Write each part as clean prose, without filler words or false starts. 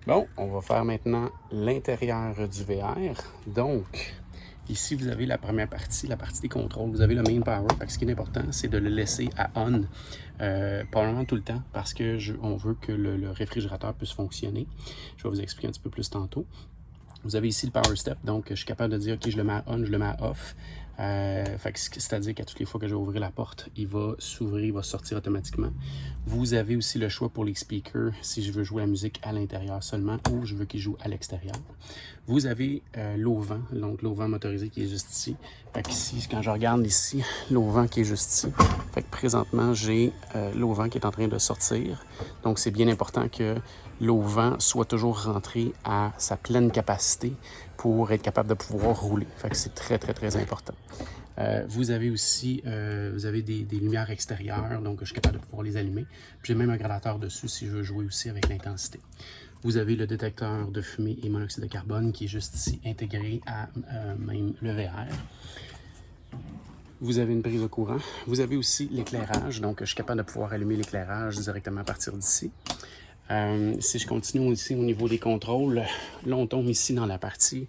Bon, on va faire maintenant l'intérieur du VR. Donc, ici, vous avez la première partie, la partie des contrôles. Vous avez le main power. Fait que ce qui est important, c'est de le laisser à on, probablement tout le temps, parce que on veut que le réfrigérateur puisse fonctionner. Je vais vous expliquer un petit peu plus tantôt. Vous avez ici le power step, donc je suis capable de dire, OK, je le mets à on, je le mets à off. C'est-à-dire qu'à toutes les fois que je vais ouvrir la porte, il va s'ouvrir, il va sortir automatiquement. Vous avez aussi le choix pour les speakers, si je veux jouer la musique à l'intérieur seulement ou je veux qu'il joue à l'extérieur. Vous avez l'auvent, donc l'auvent motorisé qui est juste ici. Fait qu'ici, quand je regarde ici, l'auvent qui est juste ici. Fait que présentement, j'ai l'auvent qui est en train de sortir. Donc, c'est bien important que l'auvent soit toujours rentré à sa pleine capacité pour être capable de pouvoir rouler. Fait que c'est très, très, très important. Vous avez aussi vous avez des lumières extérieures, donc je suis capable de pouvoir les allumer. J'ai même un gradateur dessus si je veux jouer aussi avec l'intensité. Vous avez le détecteur de fumée et monoxyde de carbone qui est juste ici intégré à même le VR. Vous avez une prise de courant. Vous avez aussi l'éclairage, donc je suis capable de pouvoir allumer l'éclairage directement à partir d'ici. Si je continue ici au niveau des contrôles, là on tombe ici dans la partie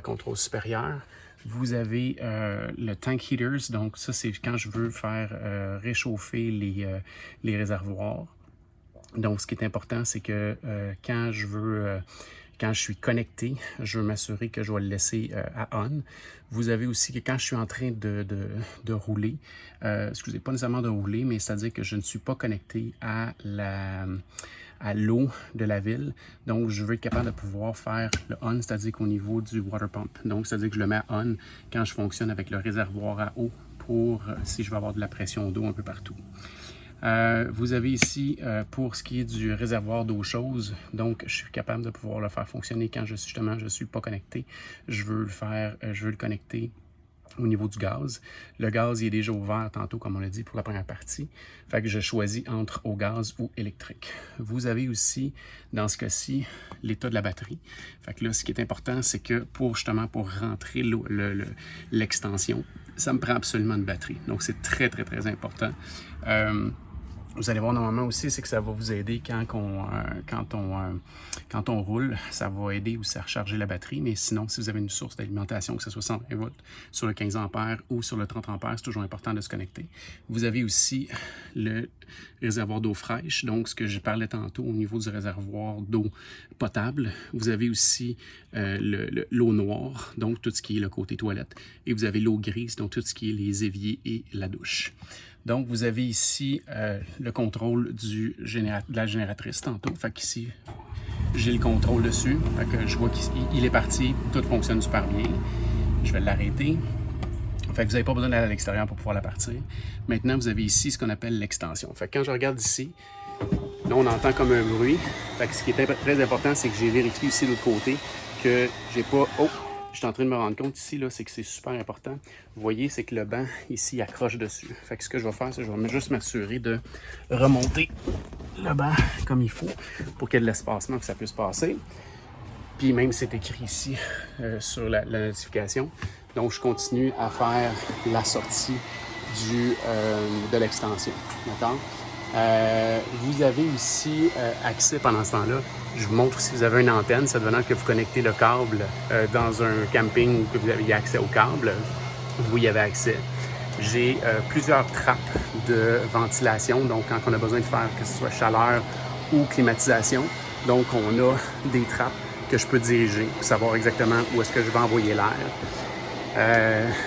contrôle supérieur. Vous avez le tank heaters, donc ça c'est quand je veux faire réchauffer les réservoirs. Donc ce qui est important, c'est que quand je suis connecté, je veux m'assurer que je vais le laisser à on. Vous avez aussi que quand je suis en train de rouler, excusez, pas nécessairement de rouler, mais c'est-à-dire que je ne suis pas connecté à l'eau de la ville. Donc, je veux être capable de pouvoir faire le on, c'est-à-dire qu'au niveau du water pump. Donc, c'est-à-dire que je le mets à on quand je fonctionne avec le réservoir à eau pour si je veux avoir de la pression d'eau un peu partout. Vous avez ici, pour ce qui est du réservoir d'eau chaude, donc je suis capable de pouvoir le faire fonctionner quand je suis pas connecté. Je veux le connecter au niveau du gaz. Le gaz, il est déjà ouvert tantôt, comme on l'a dit, pour la première partie. Fait que je choisis entre au gaz ou électrique. Vous avez aussi, dans ce cas-ci, l'état de la batterie. Fait que là, ce qui est important, c'est que pour rentrer l'extension, ça me prend absolument une batterie. Donc, c'est très, très, très important. Vous allez voir normalement aussi, c'est que ça va vous aider quand on roule, ça va aider aussi à recharger la batterie, mais sinon, si vous avez une source d'alimentation, que ce soit 120 volts sur le 15 ampères ou sur le 30 ampères, c'est toujours important de se connecter. Vous avez aussi le réservoir d'eau fraîche, donc ce que je parlais tantôt au niveau du réservoir d'eau potable. Vous avez aussi l'eau noire, donc tout ce qui est le côté toilette, et vous avez l'eau grise, donc tout ce qui est les éviers et la douche. Donc, vous avez ici le contrôle de la génératrice tantôt. Fait qu'ici, j'ai le contrôle dessus. Fait que je vois qu'il est parti. Tout fonctionne super bien. Je vais l'arrêter. Fait que vous n'avez pas besoin d'aller à l'extérieur pour pouvoir la partir. Maintenant, vous avez ici ce qu'on appelle l'extension. Fait que quand je regarde ici, là, on entend comme un bruit. Fait que ce qui est très important, c'est que j'ai vérifié ici de l'autre côté que j'ai pas... Oh! Je suis en train de me rendre compte ici, là, c'est que c'est super important. Vous voyez, c'est que le banc, ici, il accroche dessus. Fait que ce que je vais faire, c'est que je vais juste m'assurer de remonter le banc comme il faut pour qu'il y ait de l'espacement, que ça puisse passer. Puis même, c'est écrit ici sur la notification. Donc, je continue à faire la sortie de l'extension. D'accord? Vous avez aussi accès pendant ce temps-là. Je vous montre si vous avez une antenne, ça devenant que vous connectez le câble dans un camping ou que vous avez accès au câble, vous y avez accès. J'ai plusieurs trappes de ventilation, donc quand on a besoin de faire que ce soit chaleur ou climatisation, donc on a des trappes que je peux diriger pour savoir exactement où est-ce que je vais envoyer l'air.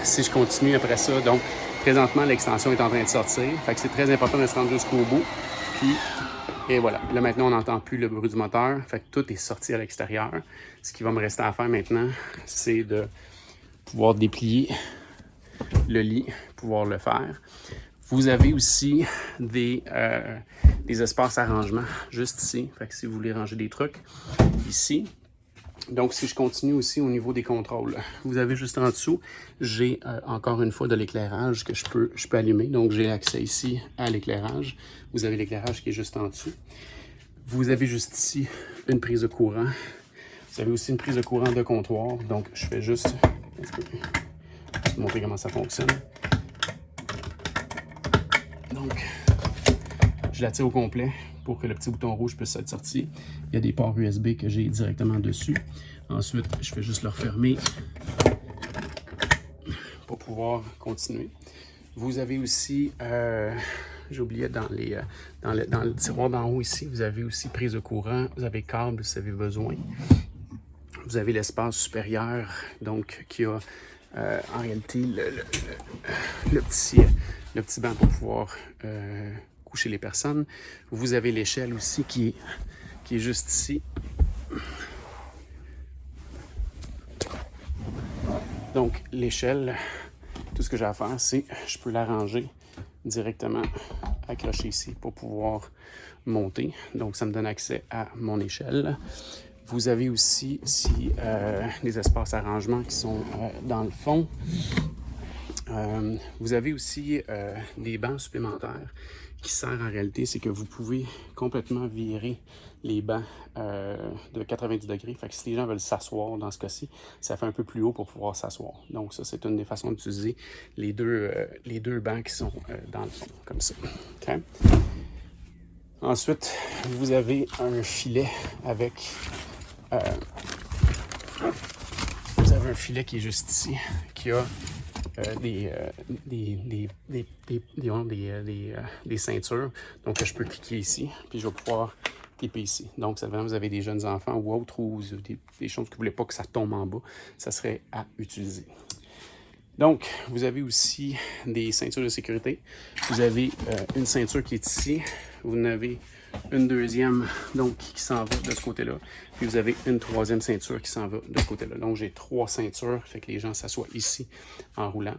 Si je continue après ça, donc présentement, l'extension est en train de sortir. Fait que c'est très important de se rendre jusqu'au bout. Puis, et voilà. Là, maintenant, on n'entend plus le bruit du moteur. Fait que tout est sorti à l'extérieur. Ce qui va me rester à faire maintenant, c'est de pouvoir déplier le lit, pouvoir le faire. Vous avez aussi des espaces à rangement juste ici. Fait que si vous voulez ranger des trucs, ici. Donc, si je continue aussi au niveau des contrôles, vous avez juste en dessous, j'ai encore une fois de l'éclairage que je peux allumer. Donc, j'ai accès ici à l'éclairage. Vous avez l'éclairage qui est juste en dessous. Vous avez juste ici une prise de courant. Vous avez aussi une prise de courant de comptoir. Donc, je fais juste vous montrer comment ça fonctionne. Donc, Je la tire au complet pour que le petit bouton rouge puisse être sorti. Il y a des ports USB que j'ai directement dessus. Ensuite, je fais juste le refermer pour pouvoir continuer. Vous avez aussi, j'oubliais dans le tiroir d'en haut ici, vous avez aussi prise de courant, vous avez câble si vous avez besoin. Vous avez l'espace supérieur, donc qui a en réalité le petit banc pour pouvoir coucher les personnes. Vous avez l'échelle aussi qui est juste ici. Donc l'échelle, tout ce que j'ai à faire, c'est je peux l'arranger directement accroché ici pour pouvoir monter. Donc ça me donne accès à mon échelle. Vous avez aussi ici des espaces arrangements qui sont dans le fond. Vous avez aussi des bancs supplémentaires qui servent en réalité, c'est que vous pouvez complètement virer les bancs de 90 degrés. Fait que si les gens veulent s'asseoir dans ce cas-ci, ça fait un peu plus haut pour pouvoir s'asseoir. Donc ça, c'est une des façons d'utiliser les deux bancs qui sont dans le fond, comme ça. Okay? Ensuite, vous avez un filet avec... vous avez un filet qui est juste ici, qui a des ceintures. Donc, je peux cliquer ici, puis je vais pouvoir clipper ici. Donc, ça vous avez des jeunes enfants ou autres, ou des choses que vous ne voulez pas que ça tombe en bas, ça serait à utiliser. Donc, vous avez aussi des ceintures de sécurité. Vous avez une ceinture qui est ici. Vous en avez une deuxième donc, qui s'en va de ce côté-là. Puis vous avez une troisième ceinture qui s'en va de ce côté-là. Donc, j'ai 3 ceintures, fait que les gens s'assoient ici en roulant.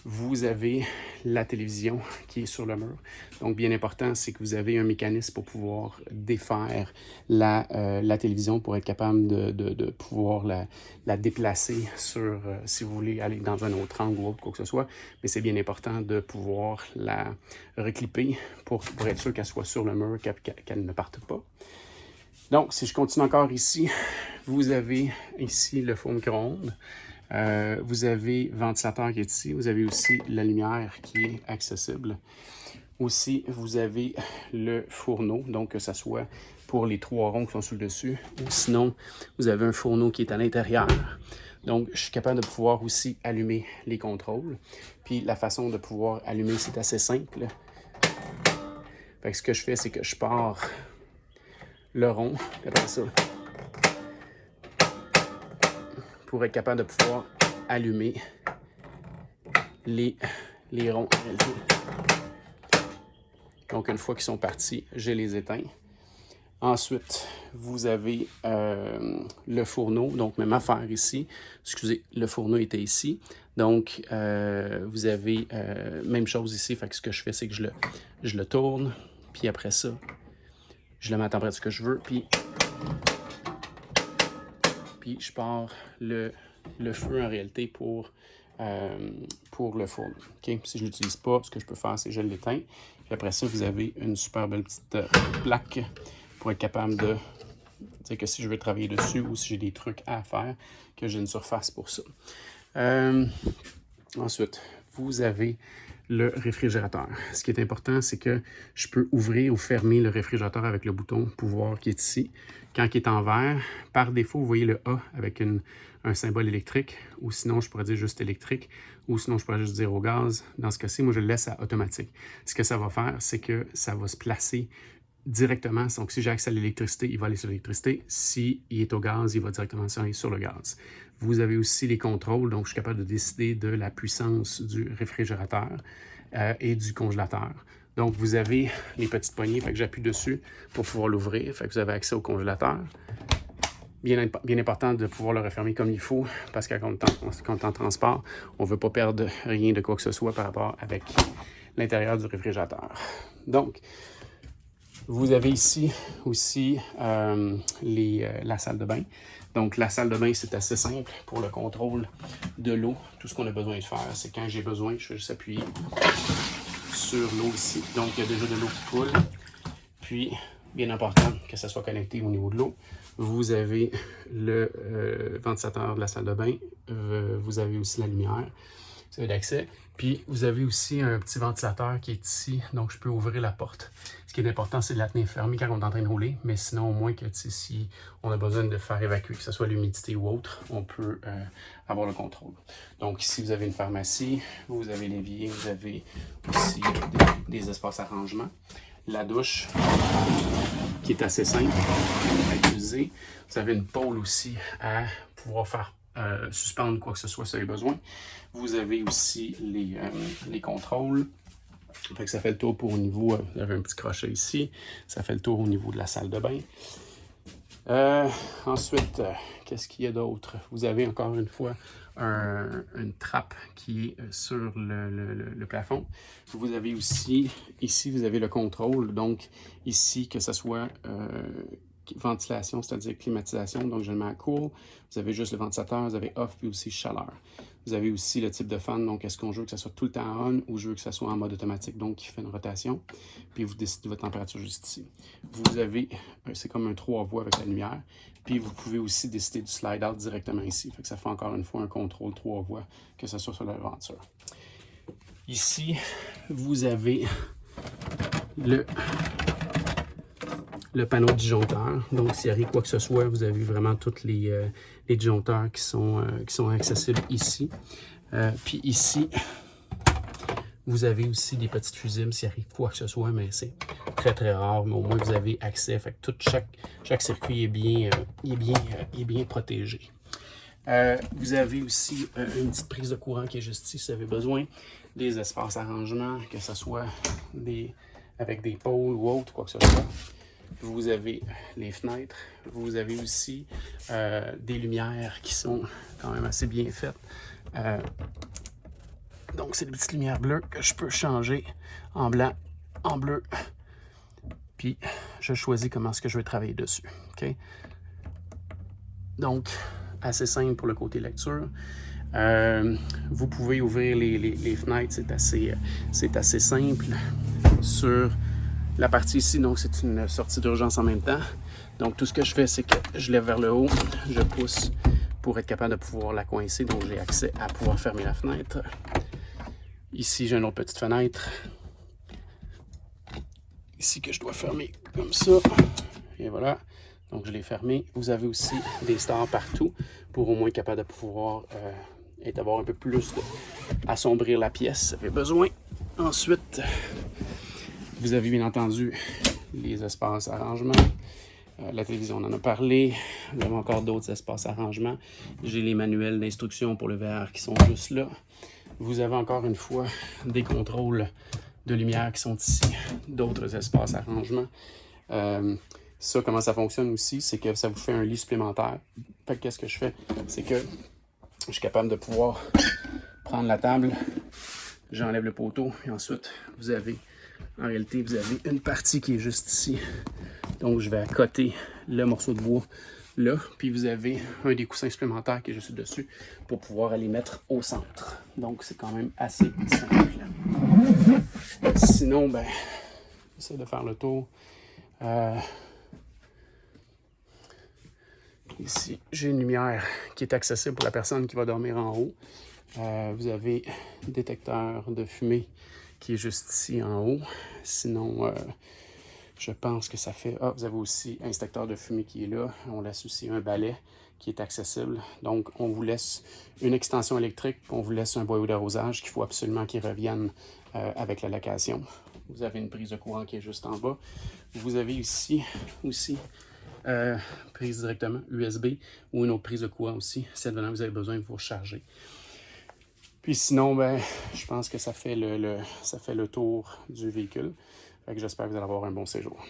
Vous avez la télévision qui est sur le mur. Donc, bien important, c'est que vous avez un mécanisme pour pouvoir défaire la télévision pour être capable de pouvoir la déplacer sur, si vous voulez aller dans un autre angle ou quoi que ce soit. Mais c'est bien important de pouvoir la reclipper pour être sûr qu'elle soit sur le mur, qu'elle ne parte pas. Donc, si je continue encore ici, vous avez ici le four micro-ondes. Vous avez le ventilateur qui est ici. Vous avez aussi la lumière qui est accessible. Aussi, vous avez le fourneau, donc que ce soit pour les 3 ronds qui sont sur le dessus, ou sinon, vous avez un fourneau qui est à l'intérieur. Donc, je suis capable de pouvoir aussi allumer les contrôles. Puis, la façon de pouvoir allumer, c'est assez simple. Fait que ce que je fais, c'est que je pars le rond, après ça, pour être capable de pouvoir allumer les ronds en réalité. Donc, une fois qu'ils sont partis, je les éteins. Ensuite, vous avez le fourneau, donc même affaire ici. Excusez, le fourneau était ici. Donc, vous avez même chose ici. Fait que ce que je fais, c'est que je le tourne. Puis après ça, je le mets à la température que je veux. Puis je pars le feu en réalité pour le fourneau. Okay? Si je ne l'utilise pas, ce que je peux faire, c'est que je l'éteins. Puis après ça, vous avez une super belle petite plaque pour être capable de dire que si je veux travailler dessus ou si j'ai des trucs à faire, que j'ai une surface pour ça. Ensuite, vous avez le réfrigérateur. Ce qui est important, c'est que je peux ouvrir ou fermer le réfrigérateur avec le bouton pouvoir qui est ici. Quand il est en vert, par défaut, vous voyez le A avec un symbole électrique, ou sinon, je pourrais dire juste électrique, ou sinon, je pourrais juste dire au gaz. Dans ce cas-ci, moi, je le laisse à automatique. Ce que ça va faire, c'est que ça va se placer directement. Donc, si j'ai accès à l'électricité, il va aller sur l'électricité. S'il est au gaz, il va directement aller sur le gaz. Vous avez aussi les contrôles, donc je suis capable de décider de la puissance du réfrigérateur et du congélateur. Donc, vous avez les petites poignées, fait que j'appuie dessus pour pouvoir l'ouvrir, fait que vous avez accès au congélateur. Bien important de pouvoir le refermer comme il faut, parce que quand on est en transport, on ne veut pas perdre rien de quoi que ce soit par rapport avec l'intérieur du réfrigérateur. Donc, vous avez ici aussi la salle de bain. Donc, la salle de bain, c'est assez simple pour le contrôle de l'eau. Tout ce qu'on a besoin de faire, c'est quand j'ai besoin, je vais juste appuyer sur l'eau ici. Donc, il y a déjà de l'eau qui coule. Puis, bien important que ça soit connecté au niveau de l'eau. Vous avez le ventilateur de la salle de bain. Vous avez aussi la lumière. vous avez l'accès. Puis vous avez aussi un petit ventilateur qui est ici, donc je peux ouvrir la porte. Ce qui est important, c'est de la tenir fermée quand on est en train de rouler, mais sinon au moins que si on a besoin de faire évacuer, que ce soit l'humidité ou autre, on peut avoir le contrôle. Donc ici, vous avez une pharmacie, vous avez l'évier, vous avez aussi des espaces à rangement. La douche, qui est assez simple à utiliser. Vous avez une pôle aussi à pouvoir faire suspendre quoi que ce soit si vous avez besoin. Vous avez aussi les contrôles. Fait que ça fait le tour pour au niveau, vous avez un petit crochet ici, ça fait le tour au niveau de la salle de bain. Ensuite, qu'est-ce qu'il y a d'autre? Vous avez encore une fois une trappe qui est sur le plafond. Vous avez aussi, ici, vous avez le contrôle. Donc, ici, que ce soit ventilation, c'est-à-dire climatisation. Donc, je le mets à cool. Vous avez juste le ventilateur, vous avez off, puis aussi chaleur. Vous avez aussi le type de fan. Donc, est-ce qu'on veut que ça soit tout le temps on ou je veux que ça soit en mode automatique, donc qui fait une rotation. Puis, vous décidez de votre température juste ici. Vous avez, c'est comme un 3 voies avec la lumière. Puis, vous pouvez aussi décider du slide-out directement ici. Fait que ça fait encore une fois un contrôle 3 voies, que ce soit sur la venture. Ici, vous avez le panneau disjoncteur. Donc, s'il arrive quoi que ce soit, vous avez vraiment tous les disjoncteurs qui sont accessibles ici. Puis ici, vous avez aussi des petites fusibles s'il arrive quoi que ce soit, mais c'est très très rare. Mais au moins, vous avez accès. Fait que chaque circuit est bien protégé. Vous avez aussi une petite prise de courant qui est juste ici si vous avez besoin. Des espaces arrangements, que ce soit avec des pôles ou autre, quoi que ce soit. Vous avez les fenêtres. Vous avez aussi des lumières qui sont quand même assez bien faites. Donc, c'est des petites lumières bleues que je peux changer en blanc, en bleu. Puis, je choisis comment est-ce que je vais travailler dessus. Okay? Donc, assez simple pour le côté lecture. Vous pouvez ouvrir les fenêtres, c'est assez simple. Sur la partie ici, donc c'est une sortie d'urgence en même temps. Donc tout ce que je fais, c'est que je lève vers le haut, je pousse pour être capable de pouvoir la coincer. Donc j'ai accès à pouvoir fermer la fenêtre. Ici, j'ai une autre petite fenêtre. Ici que je dois fermer comme ça. Et voilà. Donc je l'ai fermé. Vous avez aussi des stars partout pour au moins être capable de pouvoir avoir un peu plus assombrir la pièce si vous avez besoin. Ensuite, vous avez bien entendu les espaces arrangements. La télévision, on en a parlé. Vous avez encore d'autres espaces arrangements. J'ai les manuels d'instruction pour le VR qui sont juste là. Vous avez encore une fois des contrôles de lumière qui sont ici, d'autres espaces arrangements. Ça, comment ça fonctionne aussi, c'est que ça vous fait un lit supplémentaire. Fait que qu'est-ce que je fais? C'est que je suis capable de pouvoir prendre la table, j'enlève le poteau et ensuite, en réalité, vous avez une partie qui est juste ici. Donc, je vais accoter le morceau de bois là, puis vous avez un des coussins supplémentaires qui est juste dessus pour pouvoir aller mettre au centre. Donc, c'est quand même assez simple. Sinon, ben, j'essaie de faire le tour. Ici, j'ai une lumière qui est accessible pour la personne qui va dormir en haut. Vous avez un détecteur de fumée qui est juste ici en haut. Sinon, je pense que ça fait... Ah, vous avez aussi un extincteur de fumée qui est là. On laisse aussi un balai qui est accessible. Donc, on vous laisse une extension électrique, puis on vous laisse un boyau d'arrosage qu'il faut absolument qu'il revienne avec la location. Vous avez une prise de courant qui est juste en bas. Vous avez ici aussi prise directement USB ou une autre prise de courant aussi, si advenant vous avez besoin de vous recharger. Puis sinon, ben, je pense que ça fait le tour du véhicule. Fait que j'espère que vous allez avoir un bon séjour.